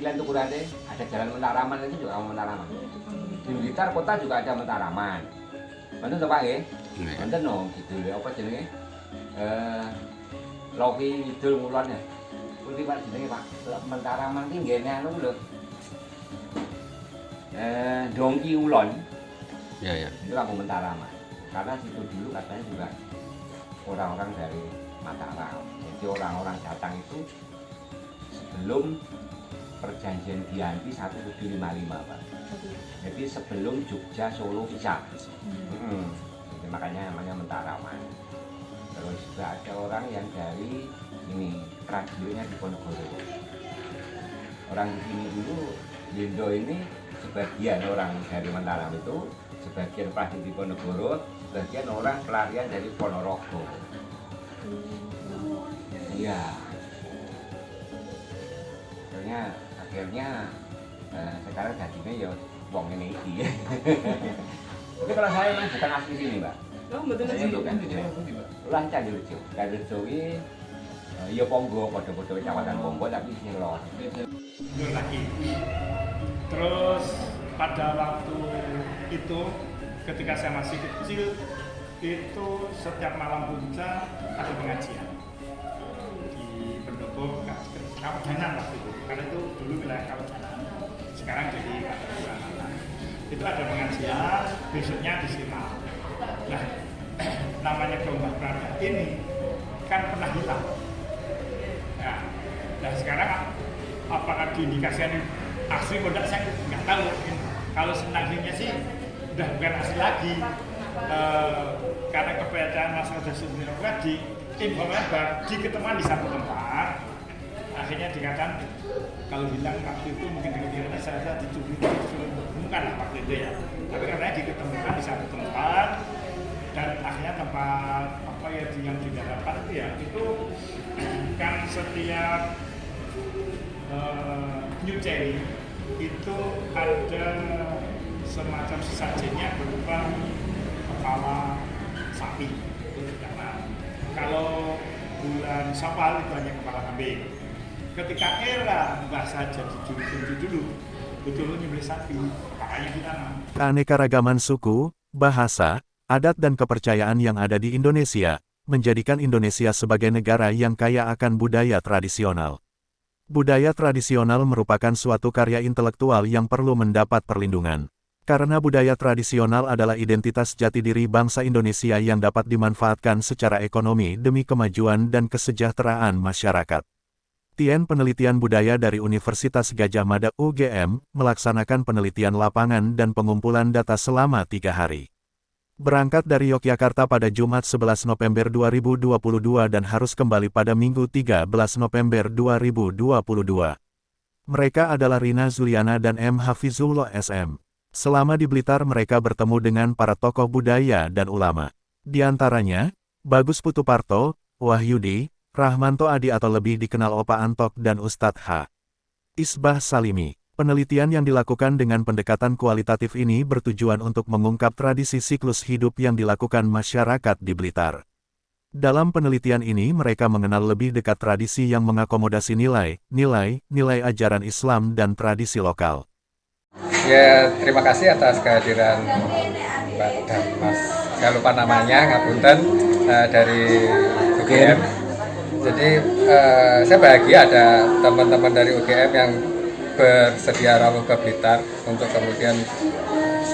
pilihan ukurannya ada jalan Mentaraman itu juga Mentaraman. Di Blitar kota juga ada Mentaraman. Bener tuh Pak ya? Bener no, gitu ya apa jenenge? Loki Idul Mulon ya. Pundi Pak jenenge Pak? Mentaraman ki nggene anu lho. Dongki Ulon. Ya. Itu kampung Mentaraman. Karena situ dulu katanya juga orang-orang dari Mataram. Jadi orang-orang datang itu sebelum perjanjian Giyanti 1755 Pak. Jadi sebelum Jogja Solo pisah. Jadi makanya namanya Mentaraman. Terus juga ada orang yang dari ini prajuritnya di Ponorogo. Orang di sini dulu Lindo ini sebagian orang dari Mataram itu, sebagian prajurit di Ponorogo, sebagian orang pelarian dari Ponorogo. Iya. Akhirnya sekarang jadinya ya wong ini iki. Tapi kalau saya memang bukan asli sini, Mbak. Oh, betul Saya bukan di sini. Ulang Candirejo. Candirejo ini ya Ponggo, padha-padha kecamatan Ponggo tapi sing lor. Mundur lagi. Terus pada waktu itu ketika saya masih kecil itu setiap malam puncak ada pengajian di pendopo Kawedanan waktu itu, karena itu dulu wilayah Kawedanan, sekarang jadi Kawedanan. Itu ada pengajian, besoknya disimak. Nah, namanya Gelombang Prada ini kan pernah hilang. Nah sekarang apakah diindikasikan asli atau tidak saya nggak tahu. Kalau sebenarnya sih udah bukan asli lagi, karena keberadaan masalah dasar tadi informasi diketemukan di satu tempat. Akhirnya dikatakan kalau hilang waktu itu mungkin dengan saya dicuri bukan lah waktu itu ya, tapi karena diketemukan di satu tempat dan akhirnya tempat apa ya yang didapatkan itu ya itu kan setiap nyuceri itu ada semacam sesajennya berupa kepala sapi itu karena kalau bulan Syawal itu hanya kepala kambing. Ketika era nggak saja dijuluki dulu, betul nyembelih sapi, makanya ditanam. Keanekaragaman suku, bahasa, adat dan kepercayaan yang ada di Indonesia, menjadikan Indonesia sebagai negara yang kaya akan budaya tradisional. Budaya tradisional merupakan suatu karya intelektual yang perlu mendapat perlindungan. Karena budaya tradisional adalah identitas jati diri bangsa Indonesia yang dapat dimanfaatkan secara ekonomi demi kemajuan dan kesejahteraan masyarakat. Tien Penelitian Budaya dari Universitas Gadjah Mada UGM, melaksanakan penelitian lapangan dan pengumpulan data selama 3 hari. Berangkat dari Yogyakarta pada Jumat 11 November 2022 dan harus kembali pada Minggu 13 November 2022. Mereka adalah Rina Zuliana dan M. Hafizullah SM. Selama di Blitar mereka bertemu dengan para tokoh budaya dan ulama. Di antaranya, Bagus Putuparto, Wahyudi, Rahmanto Adi atau lebih dikenal Opa Antok dan Ustadz H. Isbah Salimi. Penelitian yang dilakukan dengan pendekatan kualitatif ini bertujuan untuk mengungkap tradisi siklus hidup yang dilakukan masyarakat di Blitar. Dalam penelitian ini mereka mengenal lebih dekat tradisi yang mengakomodasi nilai ajaran Islam dan tradisi lokal. Ya, terima kasih atas kehadiran Mbak dan Mas, saya lupa namanya, ngapunten, dari UGM. Jadi saya bahagia ada teman-teman dari UGM yang bersedia rawuh ke Blitar untuk kemudian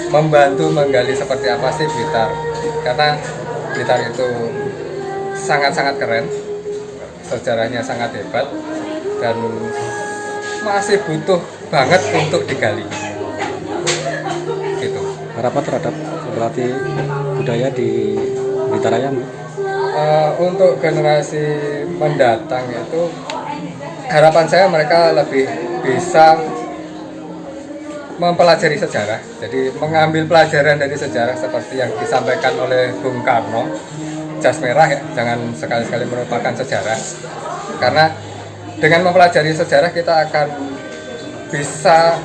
membantu menggali seperti apa sih Blitar. Karena Blitar itu sangat-sangat keren, sejarahnya sangat hebat, dan masih butuh banget untuk digali. Gitu. Harapan terhadap pelatih budaya di Blitar Raya? Untuk generasi mendatang itu harapan saya mereka lebih bisa mempelajari sejarah, jadi mengambil pelajaran dari sejarah seperti yang disampaikan oleh Bung Karno, jas merah ya, jangan sekali-sekali melupakan sejarah, karena dengan mempelajari sejarah kita akan bisa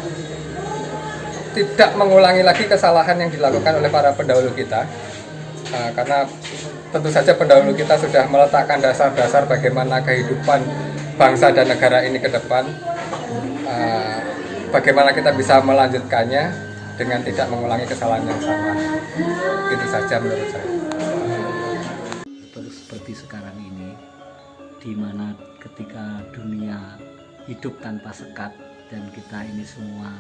tidak mengulangi lagi kesalahan yang dilakukan oleh para pendahulu kita, karena tentu saja pendahulu kita sudah meletakkan dasar-dasar bagaimana kehidupan bangsa dan negara ini ke depan. bagaimana kita bisa melanjutkannya dengan tidak mengulangi kesalahan yang sama. Itu saja menurut saya. Seperti sekarang ini, di mana ketika dunia hidup tanpa sekat dan kita ini semua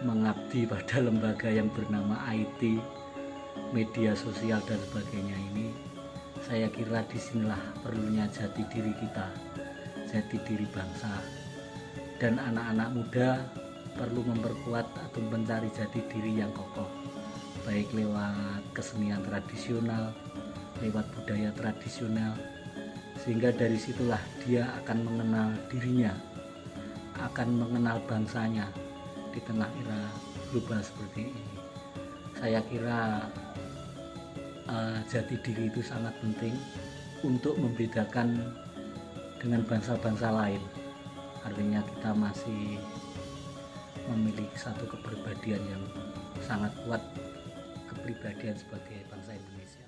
mengabdi pada lembaga yang bernama IT, media sosial dan sebagainya ini, saya kira disinilah perlunya jati diri kita, jati diri bangsa, dan anak-anak muda perlu memperkuat atau mencari jati diri yang kokoh, baik lewat kesenian tradisional, lewat budaya tradisional, sehingga dari situlah dia akan mengenal dirinya, akan mengenal bangsanya di tengah era global seperti ini. Saya kira jati diri itu sangat penting untuk membedakan dengan bangsa-bangsa lain. Artinya kita masih memiliki satu kepribadian yang sangat kuat, kepribadian sebagai bangsa Indonesia.